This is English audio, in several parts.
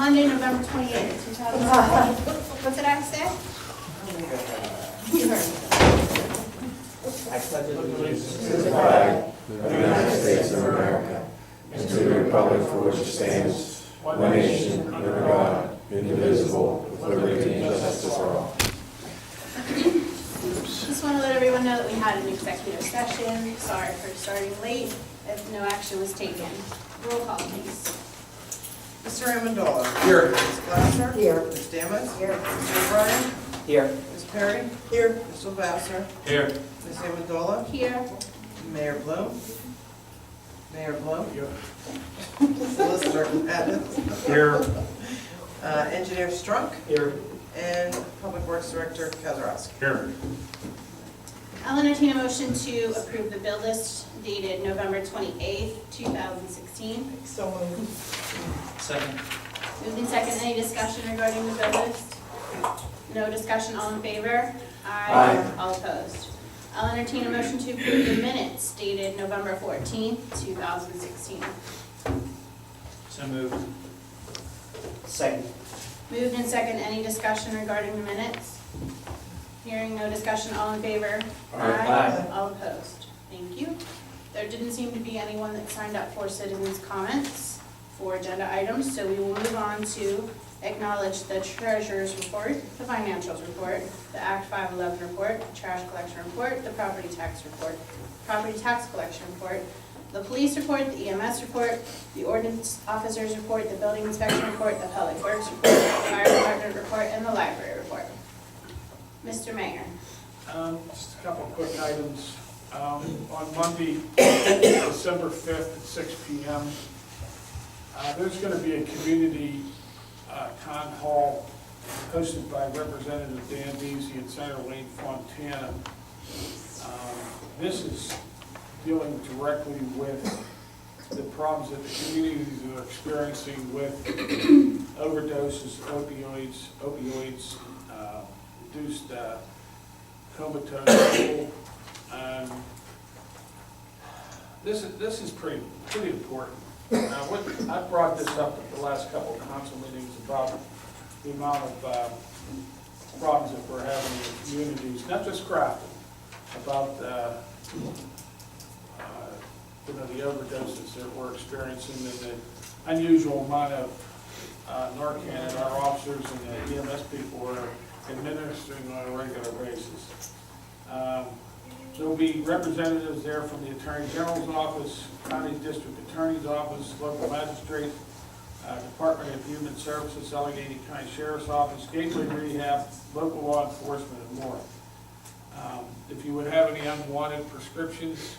Monday, November 28th, 2016. What did I say? You heard me. I pledge allegiance to the flag of the United States of America and to the republic for which it stands, one nation, under God, indivisible, with liberty and justice for all. Just want to let everyone know that we had an executive session. Sorry for starting late, if no action was taken. Roll call, please. Mr. Amendola. Here. Ms. Glasser. Here. Ms. Damas. Here. Mr. O'Brien. Here. Ms. Perry. Here. Mr. Lavasser. Here. Ms. Amendola. Here. Mayor Bloom. Mayor Bloom. Solicitor Madden. Here. Engineer Strunk. Here. And Public Works Director Kozarowski. Here. I'll entertain a motion to approve the bill list dated November 28th, 2016. So moved. Second. Moved in second. Any discussion regarding the bill list? No discussion. All in favor? Aye. All opposed? I'll entertain a motion to approve the minutes dated November 14th, 2016. So moved. Second. Moved in second. Any discussion regarding the minutes? Hearing no discussion. All in favor? Aye. All opposed? Thank you. There didn't seem to be anyone that signed up for citizens' comments for agenda items, so we will move on to acknowledge the treasurer's report, the financials report, the Act 511 report, the trash collection report, the property tax report, property tax collection report, the police report, the EMS report, the ordinance officer's report, the building inspection report, the public works report, the fire department report, and the library report. Mr. Mayor. Just a couple of quick items. On Monday, December 5th at 6 p.m., there's going to be a community con hall hosted by Representative Dan Deasy and Senator Wayne Fontana. This is dealing directly with the problems that the communities are experiencing with overdoses, opioids, reduced comatose. This is pretty important. I brought this up at the last couple of council meetings about the amount of problems that we're having in communities, not just Grafton, about the overdoses that we're experiencing and the unusual amount of Narcan that our officers and the EMS people are administering on a regular basis. There will be representatives there from the Attorney General's office, County District Attorney's office, local magistrate, Department of Human Services, Allegheny County Sheriff's Office, Gateway Rehab, local law enforcement, and more. If you would have any unwanted prescriptions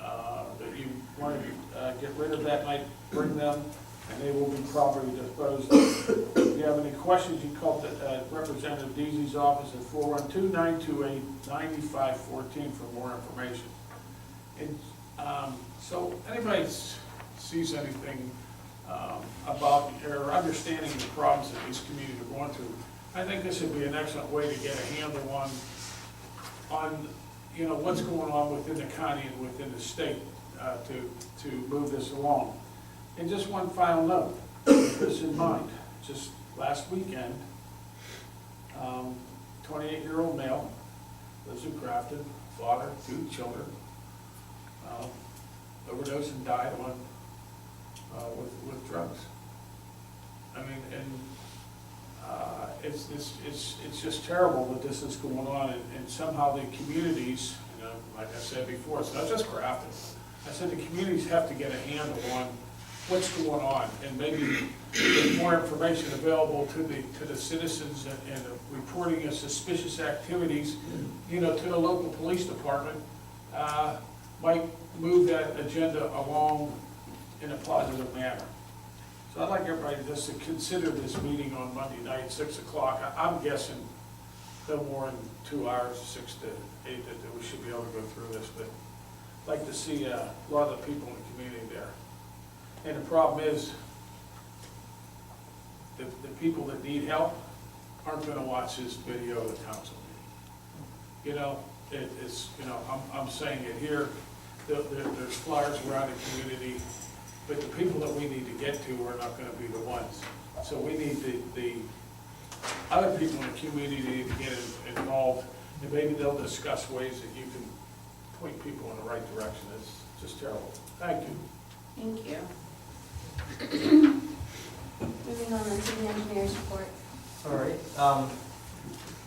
that you want to get rid of that night, bring them, and they will be properly disposed of. If you have any questions, you call Representative Deasy's office at 412-928-9514 for more information. And so anybody sees anything about or understanding the problems that these communities are going through, I think this would be an excellent way to get a handle on what's going on within the county and within the state to move this along. And just one final note, keep this in mind, just last weekend, 28-year-old male, lives in Grafton, father, 2 children, overdosed and died with drugs. I mean, and it's just terrible that this is going on, and somehow the communities, like I said before, it's not just Grafton. I said the communities have to get a handle on what's going on, and maybe get more information available to the citizens and reporting of suspicious activities, to the local police department, might move that agenda along in a positive manner. So I'd like everybody just to consider this meeting on Monday night at 6 o'clock. I'm guessing no more than 2 hours, 6 to 8, that we should be able to go through this, but I'd like to see a lot of the people in the community there. And the problem is, the people that need help aren't going to watch this video of the council meeting. I'm saying it here. There's flyers around the community. but the people that we need to get to are not gonna be the ones. So we need the other people in the community to get involved, and maybe they'll discuss ways that you can point people in the right direction. It's just terrible. Thank you. Thank you. Moving on then to the engineer's report. All right,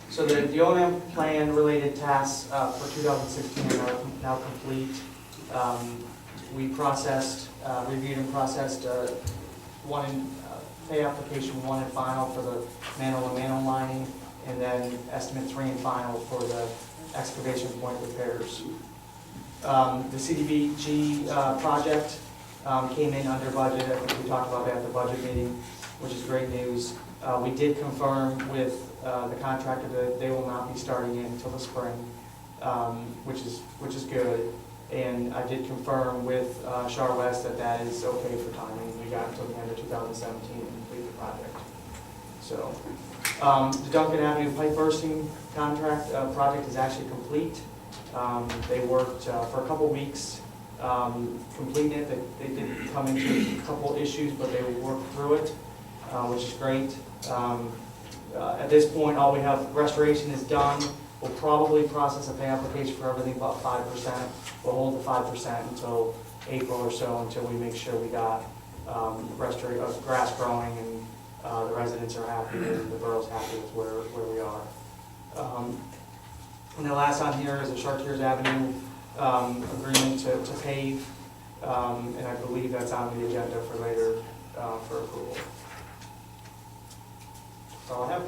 so the O&M plan related tasks for 2016 are now complete. We processed, reviewed and processed pay application 1 and final for the manhole and manhole lining, and then estimate 3 and final for the excavation point repairs. The CDBG project came in under budget. I think we talked about that at the budget meeting, which is great news. We did confirm with the contractor that they will not be starting it until the spring, which is good. And I did confirm with Char West that that is okay for timing. We got until the end of 2017 to complete the project. So the Duncan Avenue pipe bursting project is actually complete. They worked for a couple weeks completing it. They did come into a couple issues, but they worked through it, which is great. At this point, all we have, restoration is done. We'll probably process a pay application for everything but 5%. We'll hold the 5% until April or so, until we make sure we got grass growing and the residents are happy and the borough's happy with where we are. And the last on here is the Chartiers Avenue agreement to pave, and I believe that's on the agenda for later for approval. That's all I have.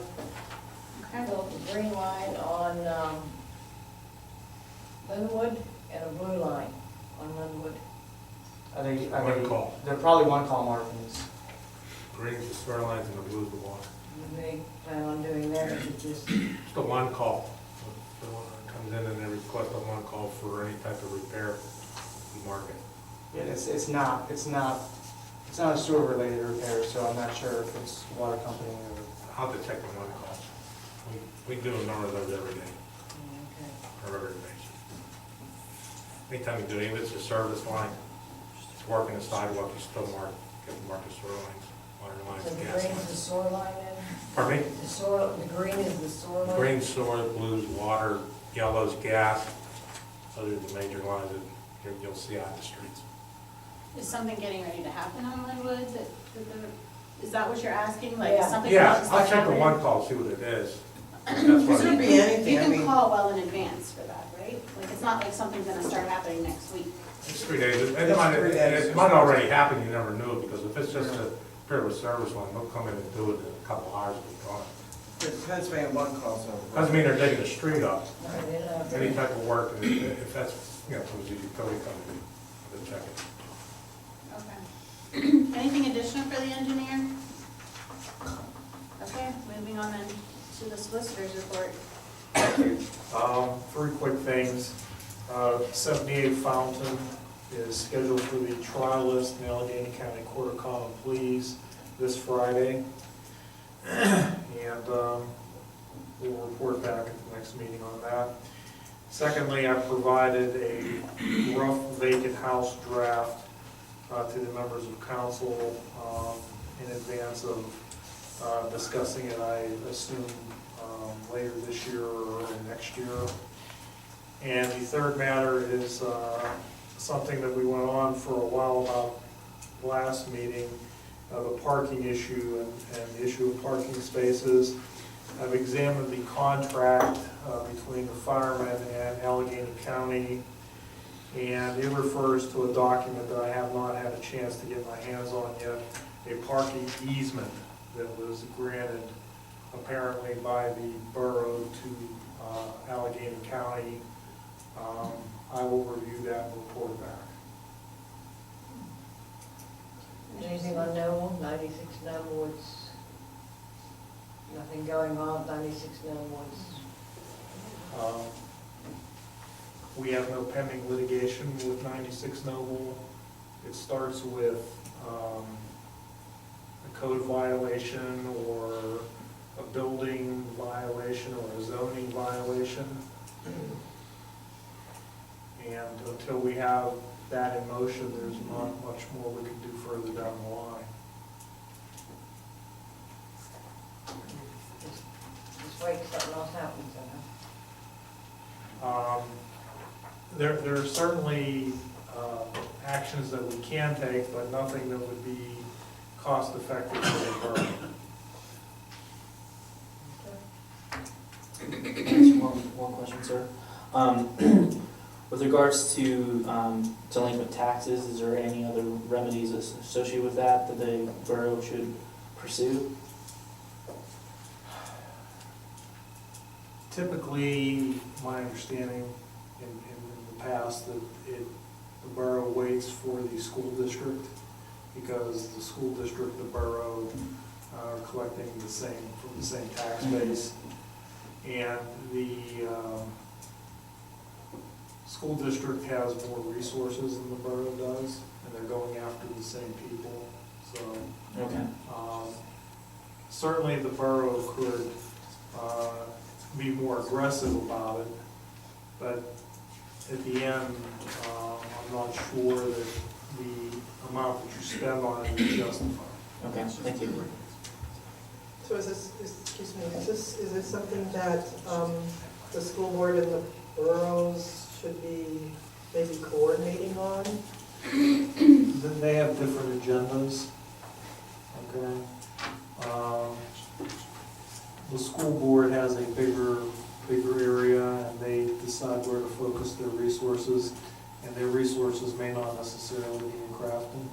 Okay. So the green line on Linwood and a blue line on Linwood. One call. They're probably one call markings. Green's the sewer lines and the blue's the water. Do they plan on doing that, or is it just, Just a one call. The one that comes in and they request a one call for any type of repair, we mark it. Yeah, it's not a sewer related repair, so I'm not sure if it's water company or. I'll have to check the one call. We do a number of those every day, okay. or every day. Anytime you do it, it's a service line, it's working the sidewalk, you still get the sewer lines, water lines, So the gas green is lines. the sewer line then? Pardon me? The green is the sewer line? Green sewer, blues water, yellow's gas. Those are the major lines that you'll see out in the streets. Is something getting ready to happen on Linwood is that what you're asking? Like, is Yeah. something Yeah, about to start I'll check the happening? one call, see what it is. That's Could what there it be is. anything, You I can mean, call well in advance for that, right? Like, it's not like something's gonna start happening next week. It's 3 days. It's 3 days. It might already happen, you never knew, because if it's just a pure of a service line, they'll come in and do it in a couple hours and be gone. the Pennsylvania one calls over. Doesn't mean they're digging the street up. No, they don't have to- Any type of work, and if that's, comes to the utility company, they'll check it. Okay. Anything additional for the engineer? Okay, moving on then to the solicitor's report. 3 quick things. 78 Fountain is scheduled for the trial list in Allegheny County Court of Common Pleas this Friday. And we'll report back at the next meeting on that. Secondly, I provided a rough vacant house draft to the members of council in advance of discussing it, I assume, later this year or early next year. And the third matter is something that we went on for a while about last meeting, the parking issue and the issue of parking spaces. I've examined the contract between the firemen and Allegheny County, and it refers to a document that I have not had a chance to get my hands on yet, a parking easement that was granted apparently by the borough to Allegheny County. I will review that and report back. Anything on Noble, 96 Noble Woods? Nothing going on, 96 Noble Woods? We have no pending litigation with 96 Noble. It starts with a code violation or a building violation or a zoning violation. And until we have that in motion, there's not much more we can do further down the line. Just wait till something else happens, There are certainly actions that we can take, but nothing that would be cost-effective for the borough. Just one question, sir. With regards to delinquent taxes, is there any other remedies associated with that that the borough should pursue? Typically, my understanding in the past, that the borough waits for the school district, because the school district, the borough are collecting the same, from the same tax base. And the school district has more resources than the borough does, and they're going after the same people, so. Okay. Certainly, the borough could be more aggressive about it, but at the end, I'm not sure that the amount that you spend on it is justified. Okay, thank you. So excuse me, is this something that the school board and the boroughs should be maybe coordinating on? Then they have different agendas, okay? The school board has a bigger area, and they decide where to focus their resources, and their resources may not necessarily be in Crafton.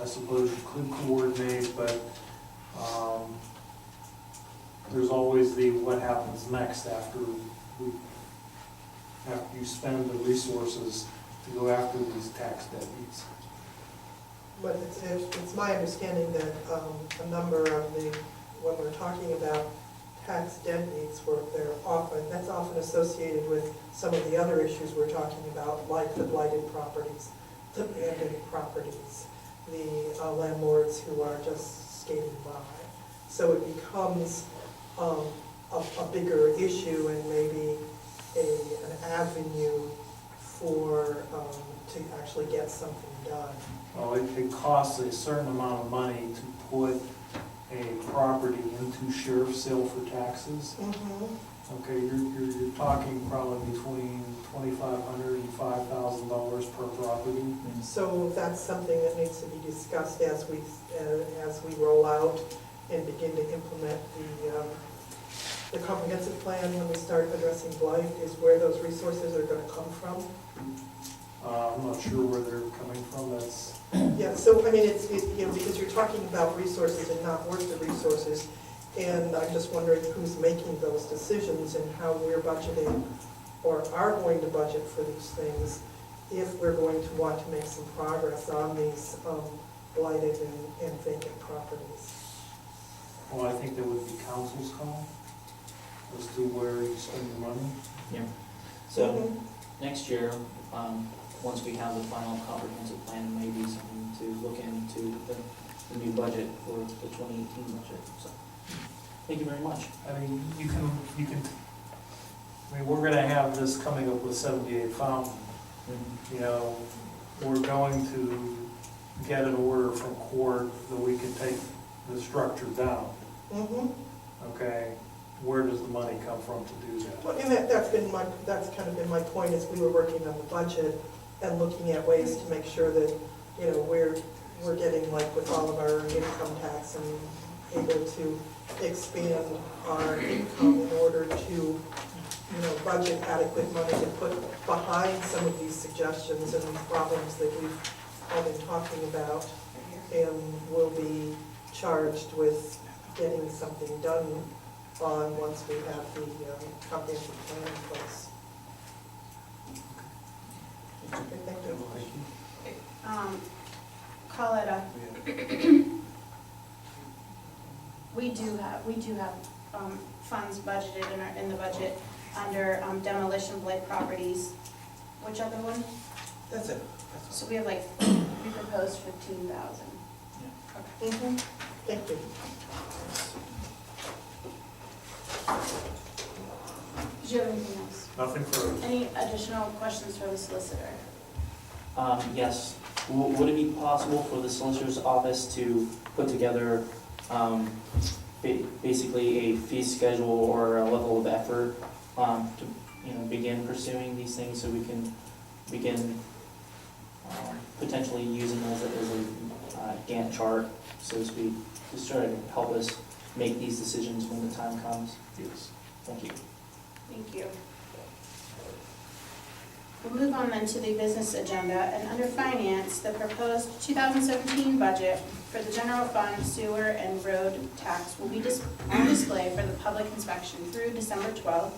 I suppose you could coordinate, but there's always the what happens next after you spend the resources to go after these tax deadbeats. But it's my understanding that a number of when we're talking about tax deadbeats, that's often associated with some of the other issues we're talking about, like the blighted properties, the abandoned properties, the landlords who are just skating by. So it becomes a bigger issue and maybe an avenue to actually get something done. Well, it costs a certain amount of money to put a property into sheriff's sale for taxes. Okay, you're talking probably between $2,500 and $5,000 per property. So that's something that needs to be discussed as we roll out and begin to implement the comprehensive plan when we start addressing blight, is where those resources are going to come from. I'm not sure where they're coming from. That's Yeah, so I mean, it's because you're talking about resources and not worth the resources, and I'm just wondering who's making those decisions and how we're budgeting or are going to budget for these things if we're going to want to make some progress on these blighted and vacant properties. well, I think that would be council's call as to where you spend your money. Yeah. So next year, once we have the final comprehensive plan, maybe something to look into the new budget for the 2018 budget. So, thank you very much. I mean, you can, I mean, we're gonna have this coming up with 78 Fountain. You know, we're going to get an order from court that we can take the structure down. Okay, where does the money come from to do that? Well, and that's kind of been my point, as we were working on the budget and looking at ways to make sure that, you know, we're getting, like with all of our income tax, and able to expand our income in order to, you know, budget adequate money to put behind some of these suggestions and these problems that we've all been talking about, and will be charged with getting something done on once we have the comprehensive plan in place. Okay, thank you. Coletta, we do have funds budgeted in the budget under demolition blight properties. Which other one? That's it. So we have we proposed 15,000. Thank you. Did you have anything else? Nothing further. Any additional questions for the solicitor? Yes, would it be possible for the solicitor's office to put together, basically a fee schedule or a level of effort, to, begin pursuing these things so we can begin, potentially using those as a Gantt chart, so to speak, just try to help us make these decisions when the time comes? Yes. Thank you. Thank you. We'll move on then to the business agenda, and under finance, the proposed 2017 budget for the general fund, sewer, and road tax will be on display for the public inspection through December 12th.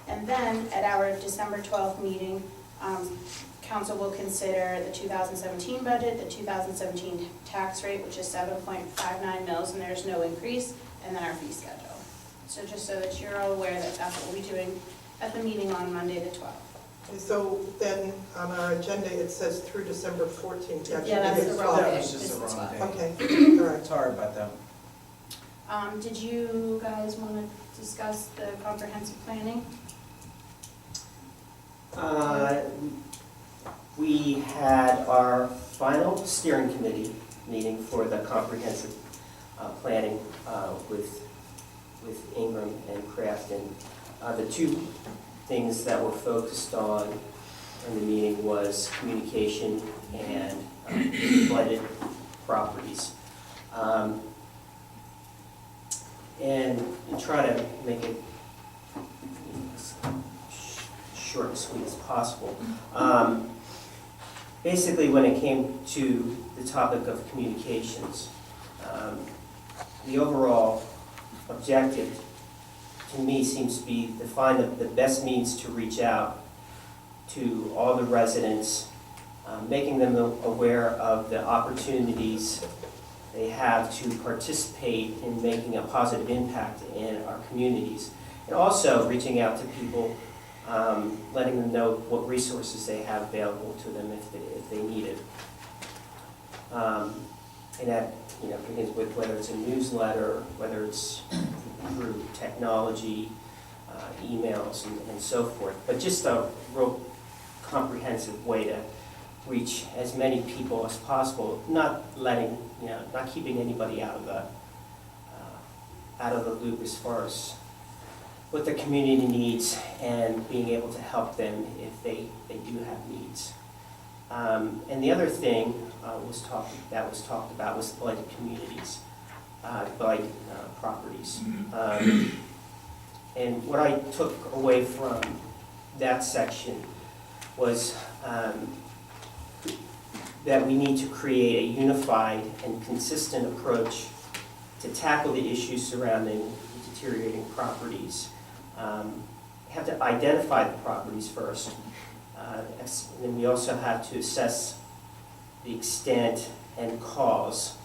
And then at our December 12th meeting, council will consider the 2017 budget, the 2017 tax rate, which is 7.59 mils, and there's no increase, and then our fee schedule. So just so that you're all aware that that's what we'll be doing at the meeting on Monday the 12th. And so then on our agenda, it says through December 14th. Yeah, that's the wrong That day. was just the wrong day. Okay, all right. Sorry about that. Did you guys want to discuss the comprehensive planning? We had our final steering committee meeting for the comprehensive planning with Ingram and Crafton. The two things that were focused on in the meeting was communication and blighted properties. And try to make it as short and sweet as possible. Basically, when it came to the topic of communications, the overall objective to me seems to be to find the best means to reach out to all the residents, making them aware of the opportunities they have to participate in making a positive impact in our communities, and also reaching out to people, letting them know what resources they have available to them if they need it. And that begins with whether it's a newsletter, whether it's through technology, emails, and so forth, but just a real comprehensive way to reach as many people as possible, not keeping anybody out of the loop as far as what the community needs and being able to help them if they do have needs. And the other thing that was talked about was blighted communities, blighted properties. And what I took away from that section was that we need to create a unified and consistent approach to tackle the issues surrounding deteriorating properties. We have to identify the properties first, and then we also have to assess the extent and cause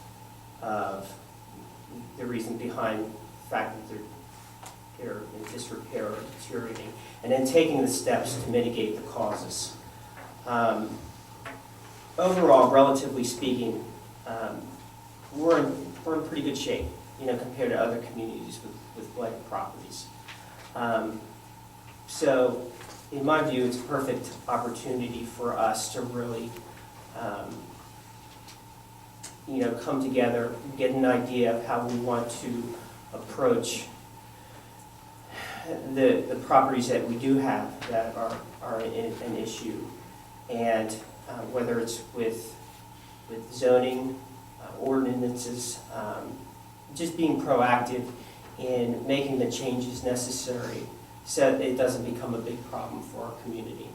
of the reason behind the fact that they're in disrepair or deteriorating, and then taking the steps to mitigate the causes. Overall, relatively speaking, we're in pretty good shape, compared to other communities with blighted properties. So, in my view, it's a perfect opportunity for us to really, come together, get an idea of how we want to approach the properties that we do have that are an issue, and whether it's with zoning, ordinances, just being proactive in making the changes necessary so that it doesn't become a big problem for our community.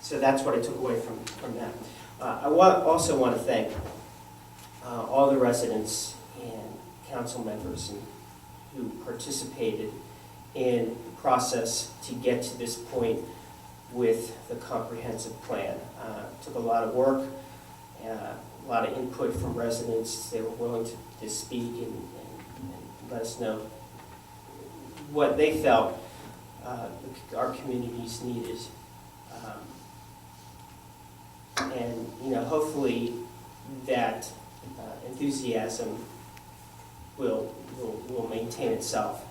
So that's what I took away from that. I also want to thank all the residents and council members who participated in the process to get to this point with the comprehensive plan. It took a lot of work, a lot of input from residents. They were willing to speak and let us know what they felt our communities needed. And hopefully that enthusiasm will will maintain itself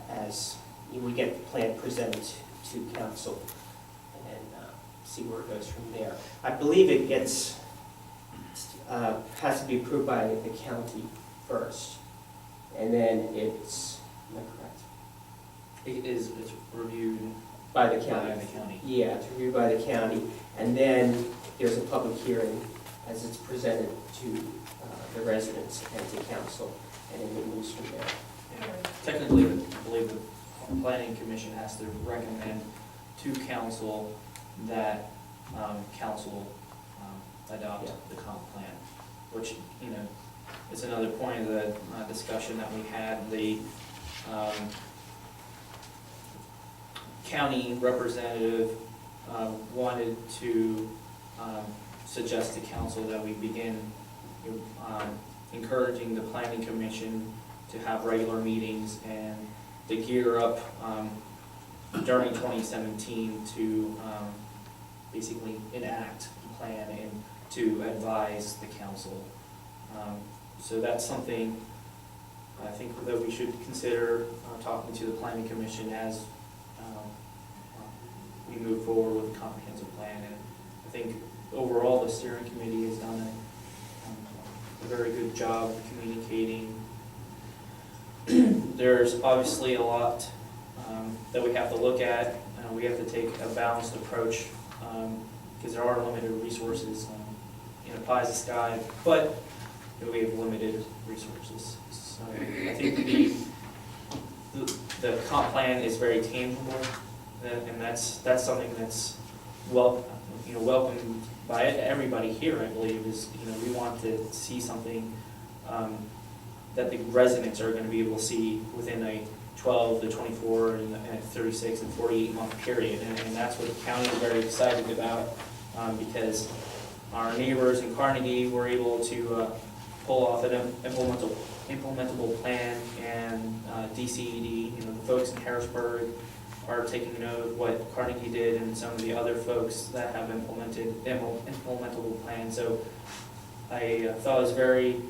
as we get the plan presented to council and see where it goes from there. I believe it gets, has to be approved by the county first, and then it's, am I correct? It's reviewed By the by county. the county. Yeah, it's reviewed by the county, and then there's a public hearing as it's presented to the residents and to council, and then it moves from there. Technically, I believe the planning commission has to recommend to council that council adopt Yeah. the comp plan, which, you know, is another point of the discussion that we had. The county representative wanted to suggest to council that we begin encouraging the planning commission to have regular meetings and to gear up during 2017 to basically enact a plan and to advise the council. So that's something I think that we should consider talking to the planning commission as we move forward with the comprehensive plan. And I think overall, the steering committee has done a very good job of communicating. There's obviously a lot that we have to look at. We have to take a balanced approach because there are limited resources. Pie is the sky, but we have limited resources. So I think the comp plan is very tangible, and that's something that's welcomed by everybody here, I believe, is, we want to see something that the residents are going to be able to see within a 12 to 24 and a 36 and 48 month period. And that's what the county is very excited about because our neighbors in Carnegie were able to pull off an implementable plan, and DCED, the folks in Harrisburg are taking note of what Carnegie did and some of the other folks that have implemented implementable plans. So I thought it was very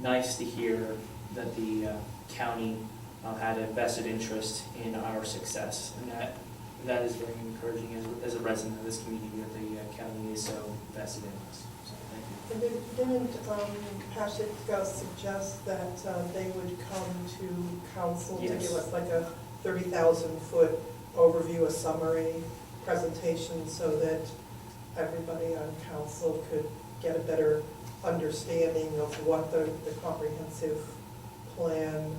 nice to hear that the county had a vested interest in our success, and that is very encouraging as a resident of this community that the county is so vested in us. So thank you. And didn't Patrick suggest that they would come to council to Yes. give us like a 30,000-foot overview, a summary presentation, so that everybody on council could get a better understanding of what the comprehensive plan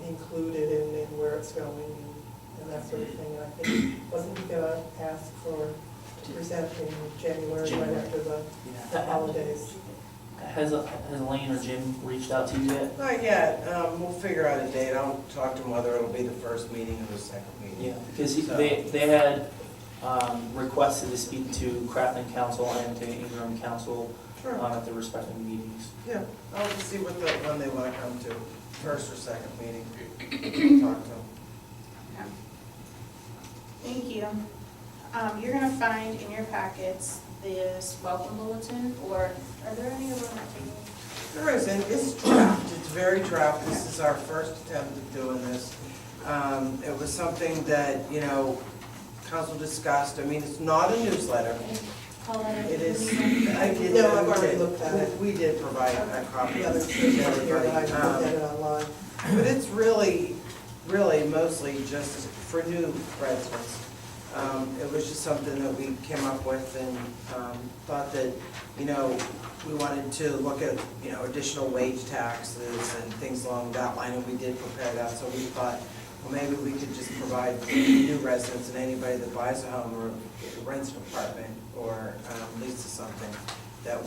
included and where it's going and that sort of thing. And I think, wasn't he gonna ask to present in January, right after the holidays? Has Elaine or Jim reached out to you yet? Not yet, we'll figure out a date. I'll talk to them whether it'll be the first meeting or the second meeting. Yeah, because they had requested to speak to Crafton Council and to Ingram Council Sure. at the respective meetings. Yeah, I'll just see what when they want to come to, first or second meeting. Talk to them. Okay. Thank you. You're gonna find in your packets this welcome bulletin, or are there any of them that you? There isn't, it's draft, it's very draft. This is our first attempt at doing this. It was something that, council discussed. I mean, it's not a newsletter. It is, I did. No, I've already looked at it. We did provide a copy The other to people here everybody. that I looked at it online. But it's really mostly just for new residents. It was just something that we came up with and thought that, we wanted to look at, additional wage taxes and things along that line, and we did prepare that. So we thought, well, maybe we could just provide new residents and anybody that buys a home or rents an apartment or leases something, that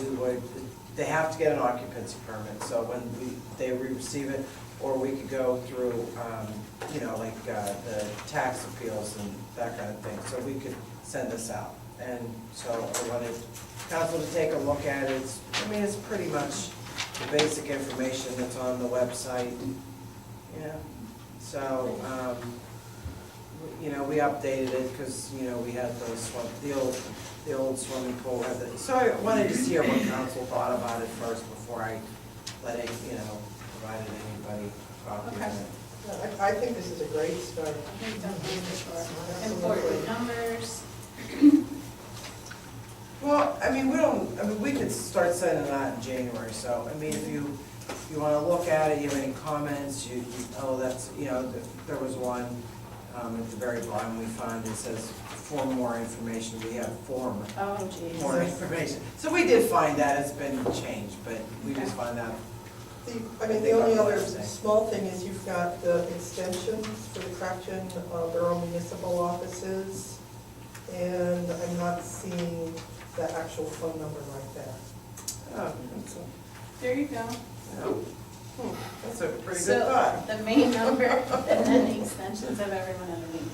they have to get an occupancy permit. So when they receive it, or we could go through, the tax appeals and that kind of thing. So we could send this out. And so I wanted council to take a look at it. It's pretty much the basic information that's on the website. Yeah. So, we updated it because, we had the old swimming pool. So I wanted to see what council thought about it first before I letting, provided anybody a copy of Okay. it. I think this is a great start. I think definitely for important numbers. Well, we could start sending that in January, so, if you wanna look at it, you have any comments, there was one, at the very bottom we found, it says, for more information, we have form, Oh, geez. more information. So we did find that, it's been changed, but we just found out. The only other small thing is you've got the extensions for the Cratchit Borough Municipal Offices, and I'm not seeing the actual phone number right there. Oh, There you go. that's a pretty good So, thought. the main number and then the extensions of everyone underneath.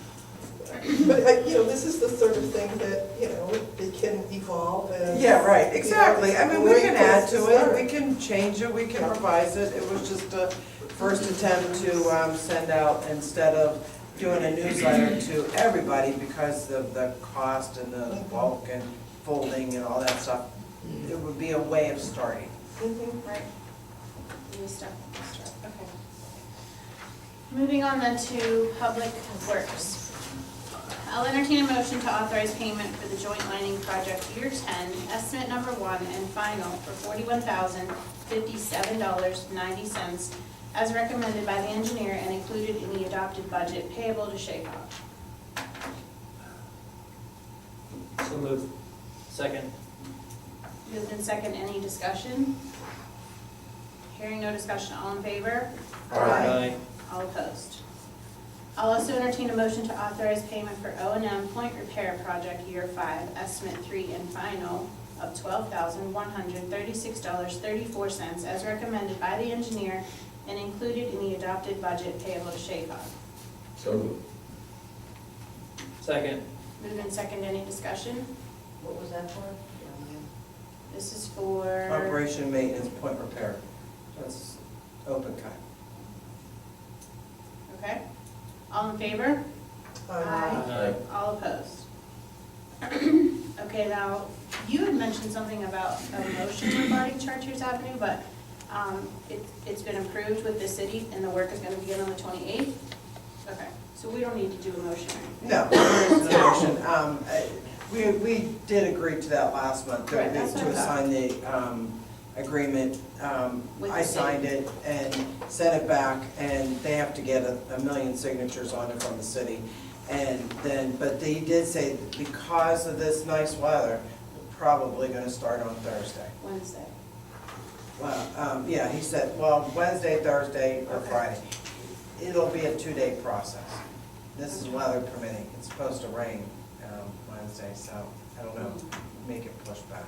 But, this is the sort of thing that, it can evolve and. Yeah, right, exactly. It's a We great can add place to start. it, we can change it, we can revise it. It was just a first attempt to send out, instead of doing a newsletter to everybody because of the cost and the bulk and folding and all that stuff. It would be a way of starting. Mhm. Right. New stuff, okay. Moving on then to Public Works. I'll entertain a motion to authorize payment for the joint lining project year 10, estimate number 1 and final for $41,057.90 as recommended by the engineer and included in the adopted budget payable to Shaycog. So moved. Second. Moved in second, any discussion? Hearing no discussion, all in favor? Aye. All opposed. I'll also entertain a motion to authorize payment for O&M Point Repair Project Year 5, Estimate 3 and Final of $12,136.34 as recommended by the engineer and included in the adopted budget payable to Shaycog. So moved. Second. Moved in second, any discussion? What was that for? This is for, Operation maintenance, point repair. That's open cut. okay? All in favor? Aye. All opposed. Okay, now, you had mentioned something about a motion regarding Chartiers Avenue, but it's been approved with the city and the work is gonna begin on the 28th? Okay, so we don't need to do a motion or anything. No, there is no motion. We did agree to that last month, Right, that's what I to thought. sign the agreement. With I the city. signed it and sent it back, and they have to get a million signatures on it from the city. And then, but they did say that because of this nice weather, we're probably gonna start on Thursday. Wednesday. Well, yeah, he said, well, Wednesday, Thursday, or Okay. Friday. It'll be a 2-day process. This is weather permitting. It's supposed to rain Wednesday, so I don't know, make it push back.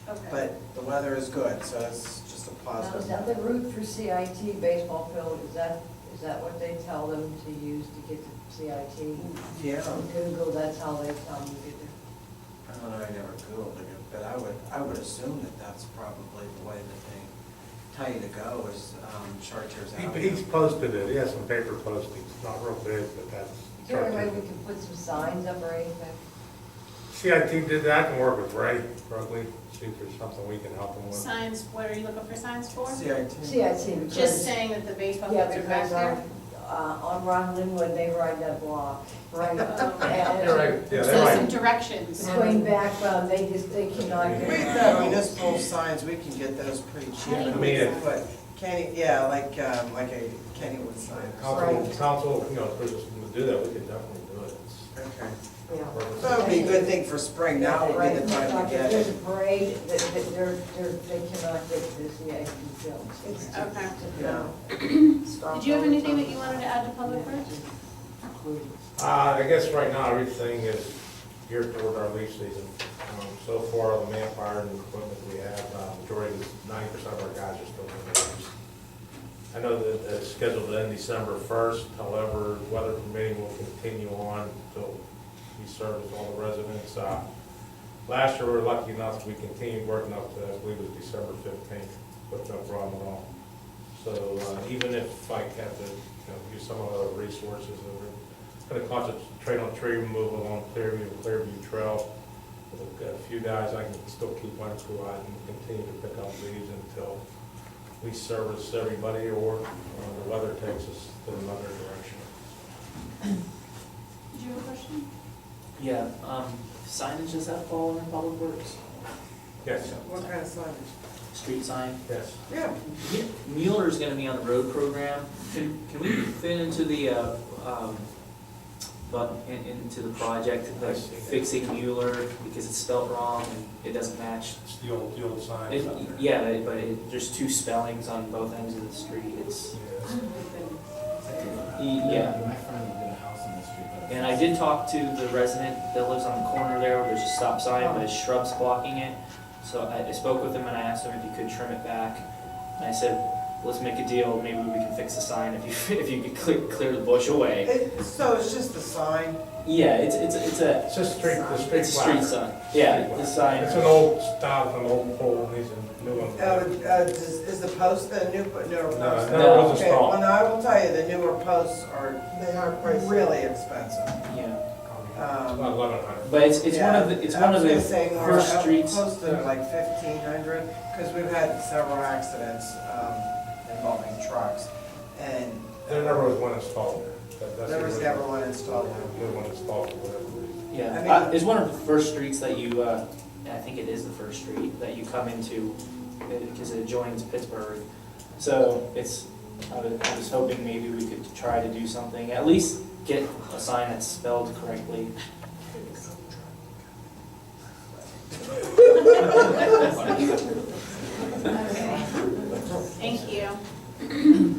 Okay. But the weather is good, so it's just a Now, is positive. that the route for CIT baseball field? Is that what they tell them to use to get to CIT? Yeah, On Google, that's how they tell them to get there. I don't know, I never Googled it, but I would assume that that's probably the way that they tell you to go is Chartiers He's Avenue. posted it, he has some paper postings, not real big, but that's. Is there any way we can put some signs up or anything? CIT did that, I can work with Ray, probably, see if there's something we can help him with. Signs, what are you looking for signs for? CIT. CIT, because. Just saying that the baseball Yeah, fields are back because there? on Ron Linwood, they ride that block, right? You're And right, yeah, So they some might, directions. between background, they cannot get. We've got municipal signs, we can get those pretty cheap. I mean, But Kenny, yeah, like a Kennywood sign. council, if there's just to do that, we could definitely do it. It's- Okay. Yeah. That would be a good thing for spring, now would be the time Like to if get there's a it. parade, they cannot get to the CIT field. Okay. Yeah. Did you have anything that you wanted to add to Public Works? I guess right now, everything is geared toward our leaf season. So far, the manpower and equipment we have, majority, 90% of our guys are still in the leaves. I know that it's scheduled to end December 1st, however, weather permitting will continue on until we service all the residents. Last year, we were lucky enough, we continued working up to, I believe it was December 15th, with no problem at all. So even if I have to use some of the resources, we're going to concentrate on tree removal along Clearview Trail. With a few guys, I can still keep one crew out and continue to pick up leaves until we service everybody, or the weather takes us in another direction. Did you have a question? Yeah, signage, does that fall in Public Works? Yes, What kind of signage? Street sign? yes. Yeah. Mueller's gonna be on the road program. Can we fit into the, into the project, like fixing Mueller, because it's spelled wrong and it doesn't match? It's the old sign. Yeah, but there's two spellings on both ends of the street, it's, yeah. My friend lived in a house on the street. And I did talk to the resident that lives on the corner there, where there's a stop sign, but there's shrubs blocking it. So I spoke with him and I asked him if he could trim it back. And I said, let's make a deal, maybe we can fix the sign if you could clear the bush away. So it's just the sign? Yeah, it's a It's a street, the street it's a street plaque. sign. Yeah, the sign. It's an old style, an old pole, needs a new one. Is the post the newer post? No, no, it was Okay, well, installed. now I will tell you, the newer posts are They are pricey. really expensive. Yeah, It's about 1,100. but it's one of the I was gonna the say more, first streets. close to like 1,500, because we've had several accidents involving trucks, and There never was one installed there. That's there was the never one installed. New one installed for whatever reason. Yeah, I mean- it's one of the first streets that you, I think it is the first street that you come into, because it adjoins Pittsburgh. So I was hoping maybe we could try to do something, at least get a sign that's spelled correctly. Okay. Thank you.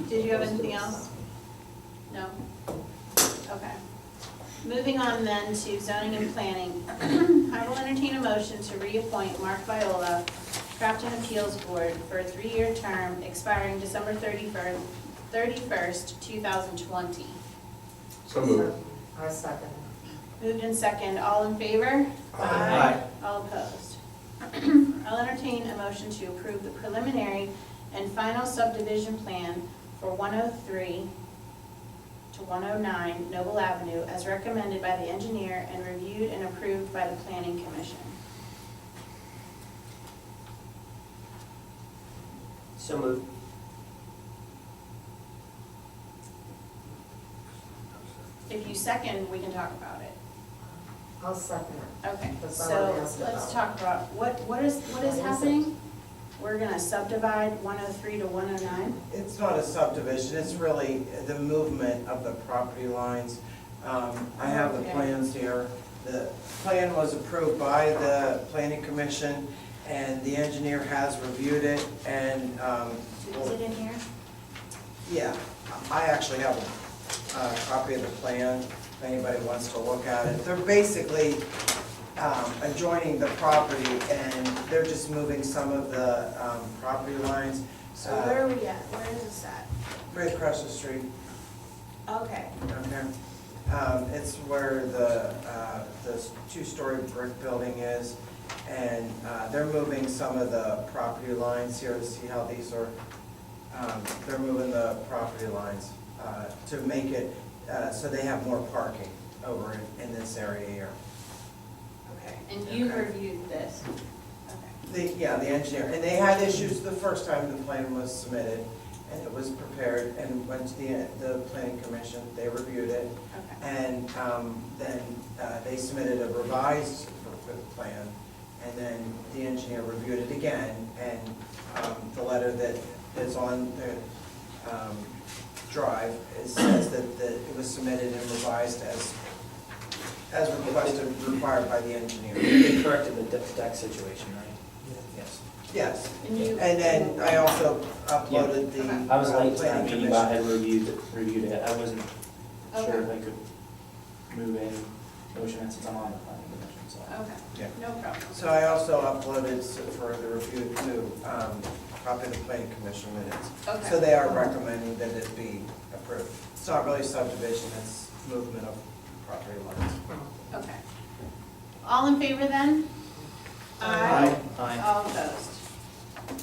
Did you have anything else? No? Okay. Moving on then to zoning and planning. I will entertain a motion to reappoint Mark Viola, Crafton Appeals Board, for a 3-year term expiring December 31st, 2020. So moved. I second. Moved in second, all in favor? Aye. All opposed? I'll entertain a motion to approve the preliminary and final subdivision plan for 103 to 109 Noble Avenue as recommended by the engineer and reviewed and approved by the planning commission. So moved. If you second, we can talk about it. I'll second it. Okay, That's all so I asked let's about. talk about, what is What is it? happening? We're gonna subdivide 103 to 109? It's not a subdivision, it's really the movement of the property lines. I have the Okay. plans here. The plan was approved by the planning commission, and the engineer has reviewed it, and, Is it in here? yeah, I actually have a copy of the plan, if anybody wants to look at it. They're basically adjoining the property, and they're just moving some of the property lines. So where are we at? Where is this at? Right across the street. Okay, Okay. It's where the 2-story brick building is, and they're moving some of the property lines here to see how these are, they're moving the property lines to make it, so they have more parking over in this area here. okay. And you Okay. reviewed this? Okay. The engineer, and they had issues the first time the plan was submitted, and it was prepared and went to the planning commission, they reviewed it. Okay. And then they submitted a revised plan, and then the engineer reviewed it again, and the letter that is on the drive, it says that it was submitted and revised as requested, required by the engineer. They corrected the deck situation, right? Yes. Yes, And you? and then I also uploaded the I was late to that planning meeting, but I commission. had reviewed it. I wasn't sure Okay. if I could move any motion since I'm on the planning commission, so. Okay, Yeah. no problem. So I also uploaded for the review to copy of the planning commission minutes. So Okay, they are recommending that it be approved. It's not really subdivision, it's movement of property lines. okay. All in favor then? Aye. All opposed? Do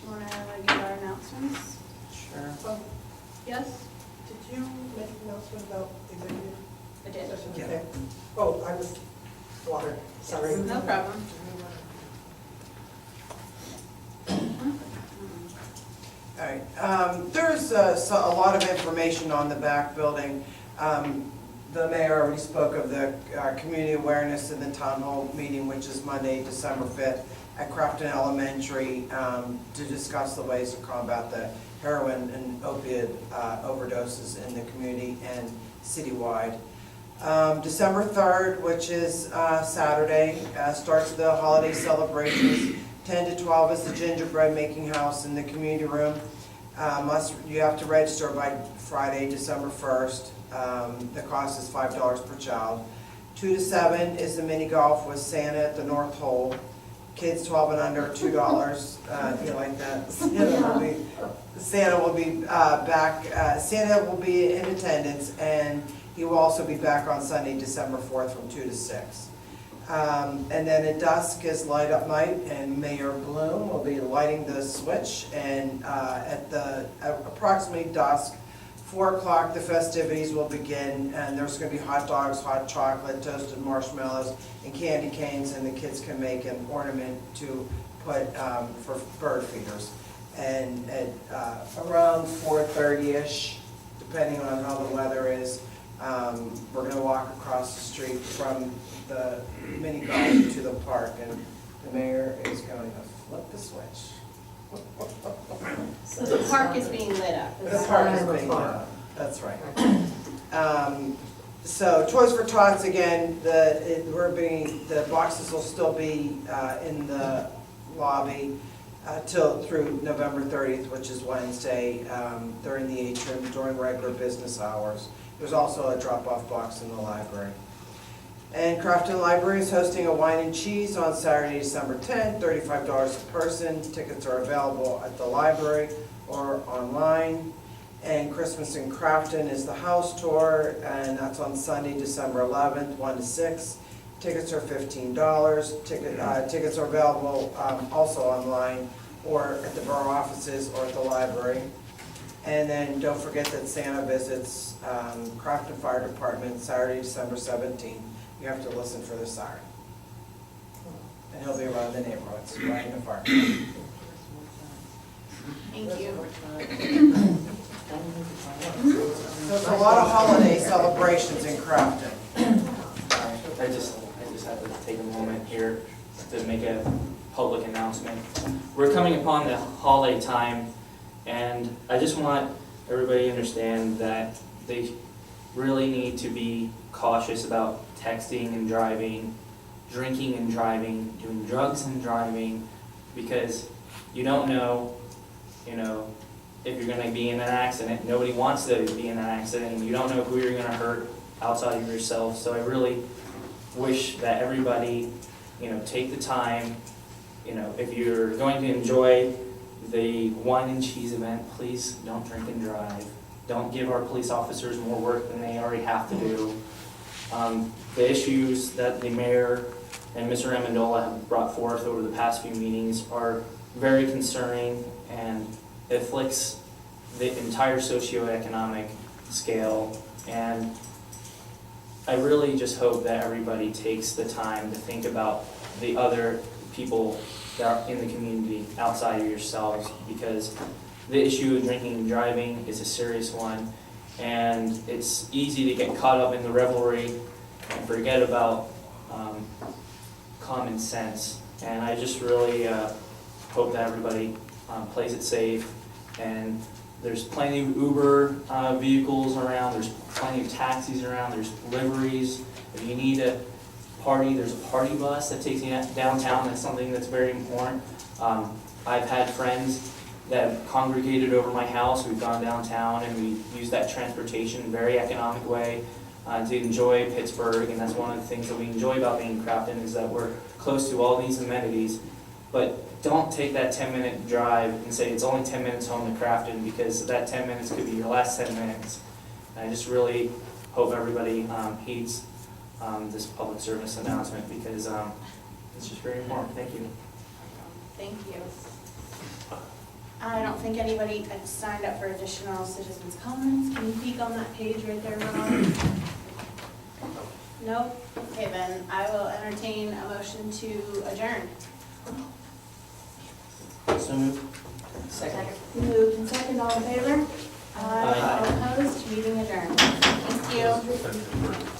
you want to give our announcements? Sure. Yes? Did you make an announcement about executive I did. session? Yeah. Okay. Oh, I was water, sorry. No problem. All right, there's a lot of information on the back building. The mayor already spoke of the community awareness in the town hall meeting, which is Monday, December 5th, at Crofton Elementary, to discuss the ways to combat the heroin and opiate overdoses in the community and citywide. December 3rd, which is Saturday, starts the holiday celebrations. 10 to 12 is the gingerbread making house in the community room. You have to register by Friday, December 1st. The cost is $5 per child. 2 to 7 is the mini golf with Santa at the North Hole. Kids 12 and under, $2. If you like that. Santa will be back. Santa will be in attendance, and he will also be back on Sunday, December 4th, from 2 to 6. And then at dusk is light up night, and Mayor Bloom will be lighting the switch. And at approximately dusk, 4 o'clock, the festivities will begin, and there's going to be hot dogs, hot chocolate, toasted marshmallows, and candy canes, and the kids can make an ornament to put for bird feeders. And at around 4:30-ish, depending on how the weather is, we're going to walk across the street from the mini golf to the park, and the mayor is going to flip the switch. So the park is being lit up. Is The that park right? is being done, that's right. So Toys for Tots, again, the boxes will still be in the lobby through November 30th, which is Wednesday, during the atrium, during regular business hours. There's also a drop-off box in the library. And Crofton Library is hosting a wine and cheese on Saturday, December 10th, $35 a person. Tickets are available at the library or online. And Christmas in Crofton is the house tour, and that's on Sunday, December 11th, 1 to 6. Tickets are $15. Tickets are available also online or at the borough offices or at the library. And then don't forget that Santa visits Crofton Fire Department Saturday, December 17th. You have to listen for the siren. And he'll be around the neighborhoods, riding the fire. Thank you. There's a lot of holiday celebrations in Crofton. I just have to take a moment here to make a public announcement. We're coming upon the holiday time, and I just want everybody to understand that they really need to be cautious about texting and driving, drinking and driving, doing drugs and driving, because you don't know, if you're gonna be in an accident. Nobody wants to be in an accident, and you don't know who you're gonna hurt outside of yourself. So I really wish that everybody, take the time, if you're going to enjoy the wine and cheese event, please don't drink and drive. Don't give our police officers more work than they already have to do. The issues that the mayor and Mr. Amendola have brought forth over the past few meetings are very concerning, and it afflicts the entire socioeconomic scale. And I really just hope that everybody takes the time to think about the other people that are in the community outside of yourselves, because the issue of drinking and driving is a serious one, and it's easy to get caught up in the revelry and forget about common sense. And I just really hope that everybody plays it safe. And there's plenty of Uber vehicles around, there's plenty of taxis around, there's liveries. If you need a party, there's a party bus that takes you downtown. That's something that's very important. I've had friends that have congregated over my house. We've gone downtown and we use that transportation in a very economic way to enjoy Pittsburgh. And that's one of the things that we enjoy about being in Crofton, is that we're close to all these amenities. But don't take that 10-minute drive and say it's only 10 minutes home to Crofton, because that 10 minutes could be your last 10 minutes. And I just really hope everybody heeds this public service announcement, because it's just very important. Thank you. Thank you. I don't think anybody had signed up for additional citizens' comments. Can you peek on that page right there, Ron? No? Okay, then I will entertain a motion to adjourn. So moved. Second. Moved and second, all in favor? Aye. All opposed, meeting adjourned. Thank you.